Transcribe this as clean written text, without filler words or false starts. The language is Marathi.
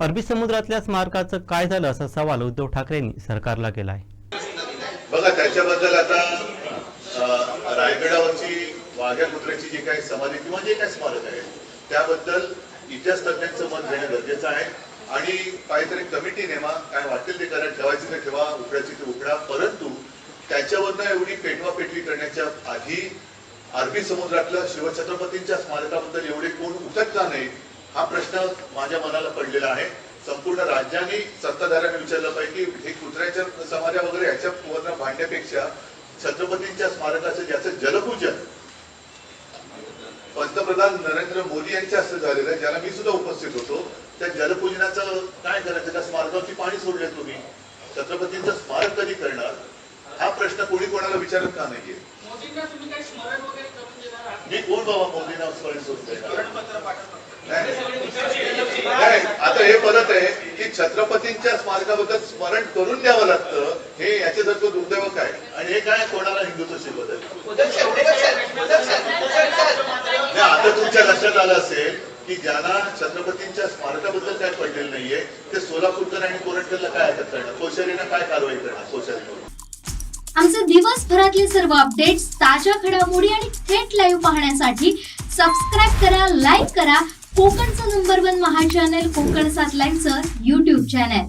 अरबी समुद्रातल्या स्मारकाचं काय झालं असा सवाल उद्धव ठाकरेंनी सरकारला केलाय। बघा, त्याच्याबद्दल आता रायगडावरची वाघ्या कुत्र्याची जी काही समाधी किंवा जे काही स्मारक आहे त्याबद्दल इतिहास तज्ञांचं मत घेणं गरजेचं आहे आणि काहीतरी कमिटी नेमा, काय वाटेल ते करा, ठेवायचं ते ठेवा, उकडायची ते उकडा, परंतु त्याच्यावरनं एवढी पेटवापेटवी करण्याच्या आधी अरबी समुद्रातल्या शिवछत्रपतींच्या स्मारकाबद्दल एवढे कोण उठत का नाही हा प्रश्न माझ्या मनाला पडलेला आहे। संपूर्ण राज्याने सत्ताधाऱ्यांनी विचारलं पाहिजे की हे कुत्र्याच्या समाध्या वगैरे ह्याच्या भांडण्यापेक्षा छत्रपतींच्या स्मारकाचं ज्याचं जलपूजन पंतप्रधान नरेंद्र मोदी यांच्या हस्ते झालेलं आहे, ज्याला मी सुद्धा उपस्थित होतो, त्या जलपूजनाचं काय करायचं? त्या स्मारकावरती पाणी सोडले तुम्ही, छत्रपतींचं स्मारक कधी करणार हा प्रश्न कोणी कोणाला विचारत का नाहीये? मी कोण बाबा मोदींना स्मरण करून देणार? आता हे परत आहे की छत्रपतींच्या स्मारकाबद्दल स्मरण करून द्यावं लागतं, हे याच्यासारखं दुर्दैव काय? आणि हे काय कोणाला हिंदुत्व शिकवत आहे? आता तुमच्या लक्षात आलं असेल की ज्यांना छत्रपतींच्या स्मारकाबद्दल काय पडलेलं नाहीये ते सोलापूरकर आणि कोरटकरला काय हरकत करणार, कोश्यारीनं काय कारवाई करणार? कोश्यारी आमचे दिवसभरातले सर्व अपडेट्स, ताज्या घडामोडी आणि थेट लाईव्ह पाहण्यासाठी सबस्क्राईब करा, लाईक करा कोकणचं नंबर 1 महा चॅनल कोकण 7 लाईव्हचं YouTube चॅनल।